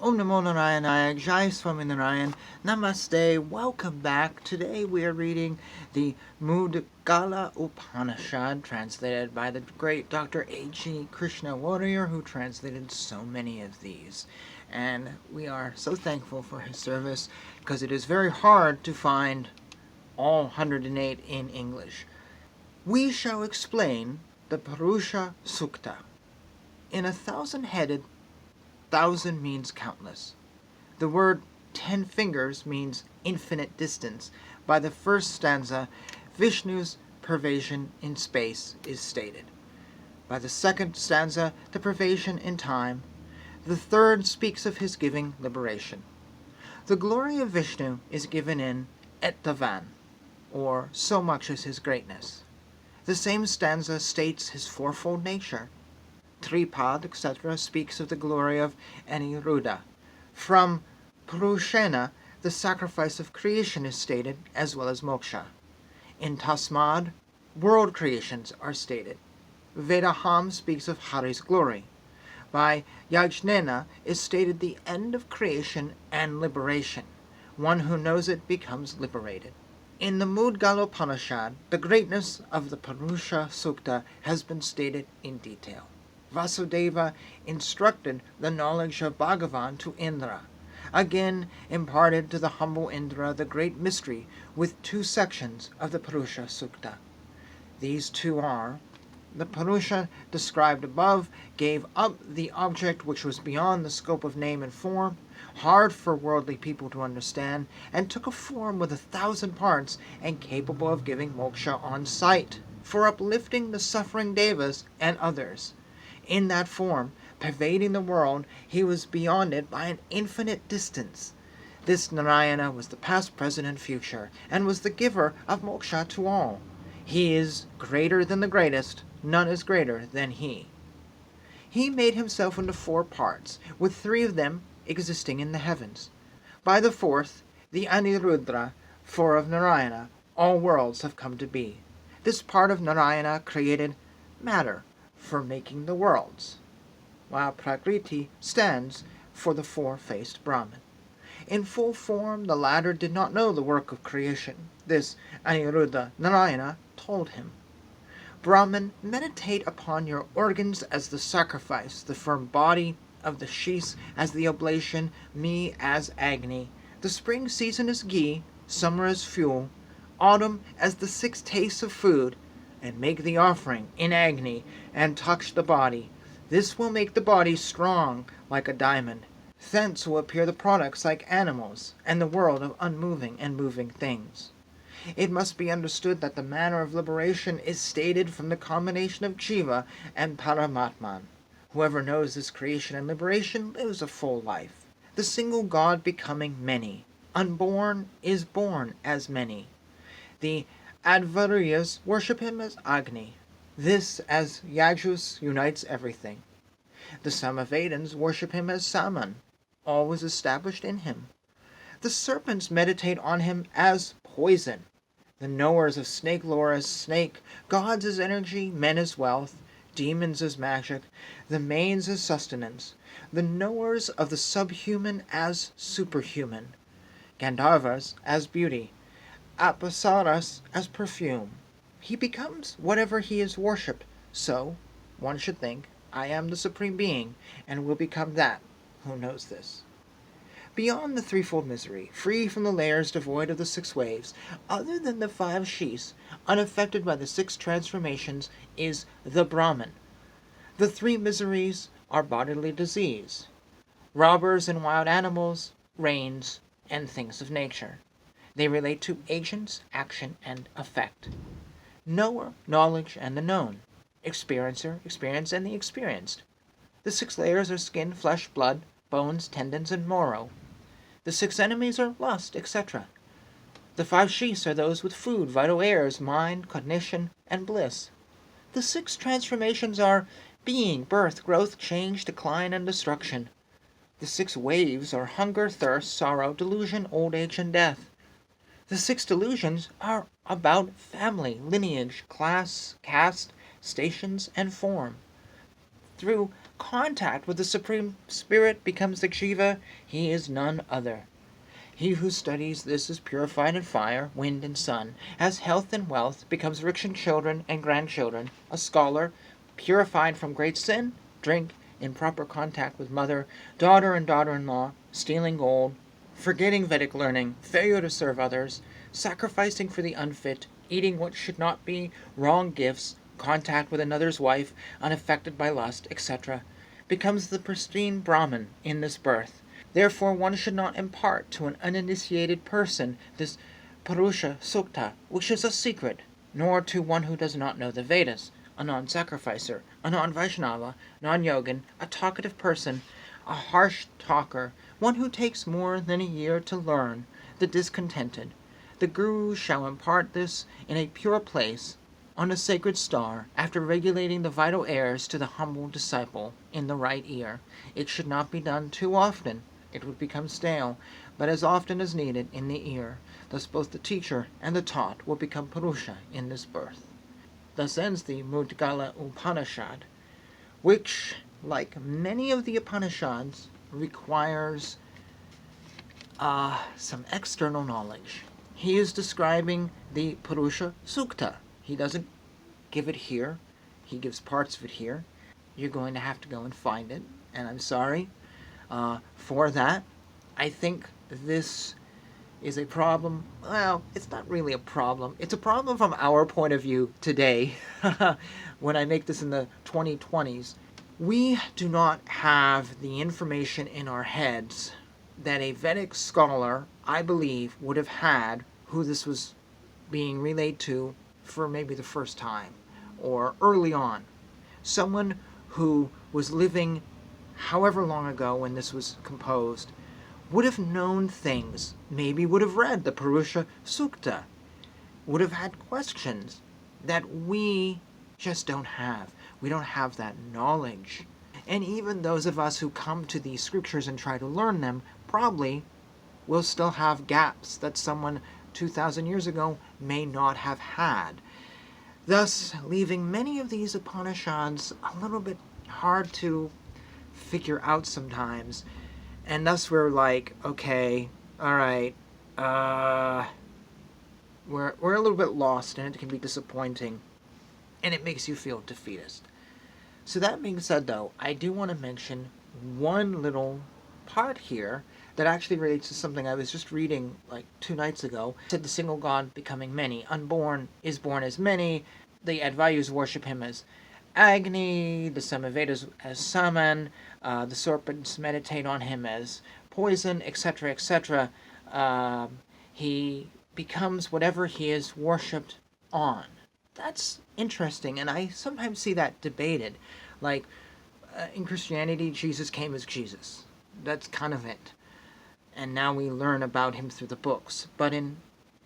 Om Namo Narayana, Jai Swaminarayan, Namaste, welcome back. Today we are reading the Mudgala Upanishad, translated by the great Dr. A.G. Krishna Warrior, who translated so many of these. And we are so thankful for his service, because it is very hard to find all 108 in English. We shall explain the Purusha Sukta. In 1,000-headed, 1,000 means countless. The word 10 fingers means infinite distance. By the first stanza, Vishnu's pervasion in space is stated. By the second stanza, the pervasion in time. The third speaks of his giving liberation. The glory of Vishnu is given in Etavan, or so much is his greatness. The same stanza states his fourfold nature. Tripad, etc., speaks of the glory of Aniruddha. From Purushena, the sacrifice of creation is stated, as well as moksha. In Tasmad, world creations are stated. Vedaham speaks of Hari's glory. By Yajnana is stated the end of creation and liberation. One who knows it becomes liberated. In the Mudgalopanishad, the greatness of the Purusha Sukta has been stated in detail. Vasudeva instructed the knowledge of Bhagavan to Indra, again imparted to the humble Indra the great mystery with two sections of the Purusha Sukta. These two are: the Purusha described above gave up the object which was beyond the scope of name and form, hard for worldly people to understand, and took a form with 1,000 parts and capable of giving moksha on sight, for uplifting the suffering devas and others. In that form, pervading the world, he was beyond it by an infinite distance. This Narayana was the past, present, and future, and was the giver of moksha to all. He is greater than the greatest, none is greater than he. He made himself into 4 parts, with 3 of them existing in the heavens. By the 4th, the Aniruddha, 4 of Narayana, all worlds have come to be. This part of Narayana created matter for making the worlds, while Prakriti stands for the 4-faced Brahman. In full form, the latter did not know the work of creation. This Aniruddha Narayana told him. Brahman, meditate upon your organs as the sacrifice, the firm body of the sheaths as the oblation, me as Agni. The spring season as ghee, summer as fuel, autumn as the 6 tastes of food, and make the offering in Agni and touch the body. This will make the body strong like a diamond. Thence will appear the products like animals and the world of unmoving and moving things. It must be understood that the manner of liberation is stated from the combination of Jiva and Paramatman. Whoever knows this creation and liberation lives a full life. The single God becoming many. Unborn is born as many. The Advaryas worship him as Agni. This, as Yajus, unites everything. The Samavedans worship him as Saman. All was established in him. The serpents meditate on him as poison. The knowers of snake lore as snake, gods as energy, men as wealth, demons as magic, the manes as sustenance, the knowers of the subhuman as superhuman, Gandharvas as beauty, Apsaras as perfume. He becomes whatever he is worshipped, so one should think, I am the Supreme Being, and will become that who knows this. Beyond the threefold misery, free from the layers devoid of the 6 waves, other than the 5 sheaths, unaffected by the 6 transformations, is the Brahman. The 3 miseries are bodily disease, robbers and wild animals, rains, and things of nature. They relate to agents, action, and effect. Knower, knowledge, and the known. Experiencer, experience, and the experienced. The 6 layers are skin, flesh, blood, bones, tendons, and marrow. The 6 enemies are lust, etc. The 5 sheaths are those with food, vital airs, mind, cognition, and bliss. The 6 transformations are being, birth, growth, change, decline, and destruction. The 6 waves are hunger, thirst, sorrow, delusion, old age, and death. The 6 delusions are about family, lineage, class, caste, stations, and form. Through contact with the Supreme Spirit becomes the Jiva, he is none other. He who studies this is purified in fire, wind, and sun, has health and wealth, becomes rich in children and grandchildren, a scholar, purified from great sin, drink, improper contact with mother, daughter and daughter-in-law, stealing gold, forgetting Vedic learning, failure to serve others, sacrificing for the unfit, eating what should not be, wrong gifts, contact with another's wife, unaffected by lust, etc., becomes the pristine Brahman in this birth. Therefore one should not impart to an uninitiated person this Purusha Sukta, which is a secret, nor to one who does not know the Vedas, a non-sacrificer, a non-Vaishnava, non-yogin, a talkative person, a harsh talker, one who takes more than a year to learn, the discontented. The Guru shall impart this in a pure place, on a sacred star, after regulating the vital airs to the humble disciple in the right ear. It should not be done too often, it would become stale, but as often as needed in the ear. Thus both the teacher and the taught will become Purusha in this birth. Thus ends the Mudgala Upanishad, which, like many of the Upanishads, requires some external knowledge. He is describing the Purusha Sukta. He doesn't give it here. He gives parts of it here. You're going to have to go and find it, and I'm sorry for that. I think this is a problem. Well, it's not really a problem. It's a problem from our point of view today. When I make this in the 2020s, we do not have the information in our heads that a Vedic scholar, I believe, would have had who this was being relayed to for maybe the first time or early on. Someone who was living however long ago when this was composed would have known things, maybe would have read the Purusha Sukta, would have had questions that we just don't have. We don't have that knowledge. And even those of us who come to these scriptures and try to learn them probably will still have gaps that someone 2,000 years ago may not have had. Thus, leaving many of these Upanishads a little bit hard to figure out sometimes. And thus we're like, okay, alright, we're a little bit lost, and it can be disappointing, and it makes you feel defeatist. So that being said, though, I do want to mention one little part here that actually relates to something I was just reading like 2 nights ago. It said the single God becoming many. Unborn is born as many. The Advayus worship him as Agni, the Samavedas as Saman, the serpents meditate on him as poison, etc., etc. He becomes whatever he is worshipped on. That's interesting, and I sometimes see that debated. Like, in Christianity, Jesus came as Jesus. That's kind of it. And now we learn about him through the books. But in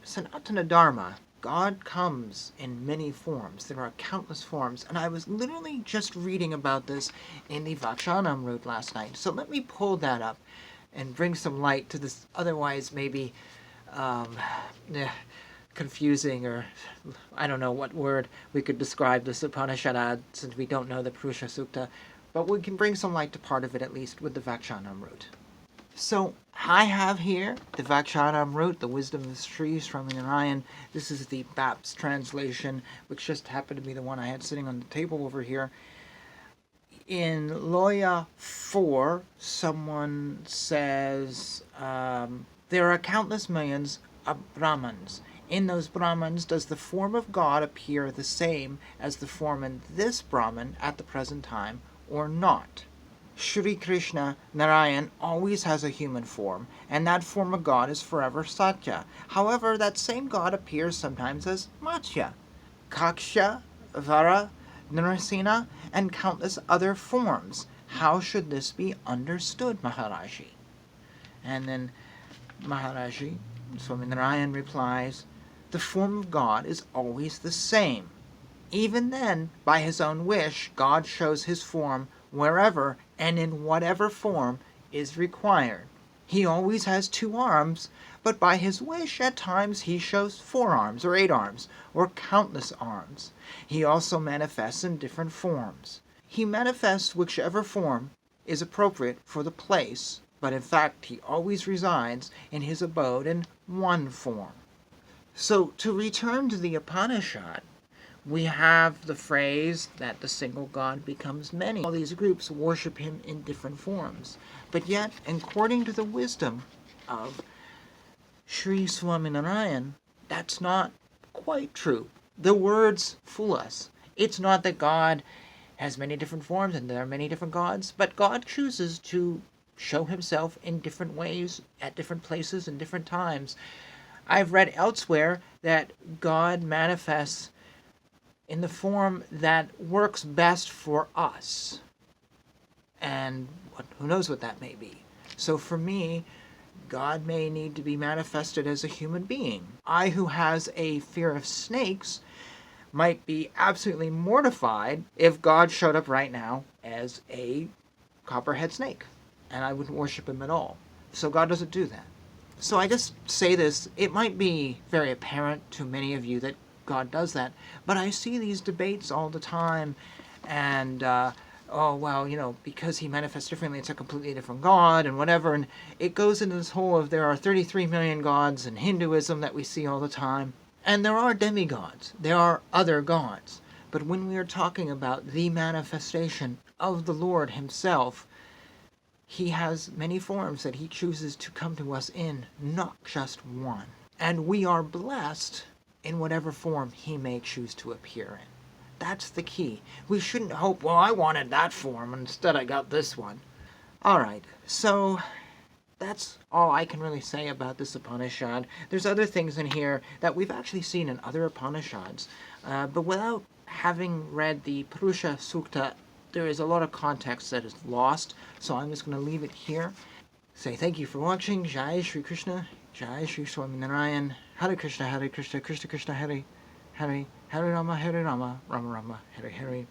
Sanatana Dharma, God comes in many forms. There are countless forms. And I was literally just reading about this in the Vakshanamrut last night. So let me pull that up and bring some light to this otherwise maybe confusing, or I don't know what word we could describe this Upanishad since we don't know the Purusha Sukta. But we can bring some light to part of it at least with the Vakshanamrut. So I have here the Vakshanamrut, the Wisdom of the Trees from Narayan. This is the BAPS translation, which just happened to be the one I had sitting on the table over here. In Loya 4, someone says, there are countless millions of Brahmans. In those Brahmans, does the form of God appear the same as the form in this Brahman at the present time, or not? Shri Krishna, Narayan, always has a human form, and that form of God is forever Satya. However, that same God appears sometimes as Matsya, Kaksha, Vara, Narasena, and countless other forms. How should this be understood, Maharaji? And then Maharaji, Swaminarayan, replies, the form of God is always the same. Even then, by his own wish, God shows his form wherever and in whatever form is required. He always has 2 arms, but by his wish at times he shows 4 arms or 8 arms or countless arms. He also manifests in different forms. He manifests whichever form is appropriate for the place, but in fact he always resides in his abode in one form. So to return to the Upanishad, we have the phrase that the single God becomes many. All these groups worship him in different forms. But yet, according to the wisdom of Sri Swaminarayan, that's not quite true. The words fool us. It's not that God has many different forms and there are many different gods, but God chooses to show himself in different ways, at different places, and different times. I've read elsewhere that God manifests in the form that works best for us. And who knows what that may be. So for me, God may need to be manifested as a human being. I, who has a fear of snakes, might be absolutely mortified if God showed up right now as a copperhead snake, and I wouldn't worship him at all. So God doesn't do that. So I just say this, it might be very apparent to many of you that God does that, but I see these debates all the time, and oh, well, because he manifests differently, it's a completely different God, and whatever, and it goes into this whole of there are 33 million gods in Hinduism that we see all the time, and there are demigods, there are other gods, but when we are talking about the manifestation of the Lord himself, he has many forms that he chooses to come to us in, not just one. And we are blessed in whatever form he may choose to appear in. That's the key. We shouldn't hope, well, I wanted that form, and instead I got this one. Alright, so that's all I can really say about this Upanishad. There's other things in here that we've actually seen in other Upanishads, but without having read the Purusha Sukta, there is a lot of context that is lost, so I'm just going to leave it here. Say thank you for watching. Jai Shri Krishna, Jai Shri Swaminarayan, Hare Krishna, Krishna Krishna, Hare Hare, Hare Rama, Rama Rama, Hare Hare.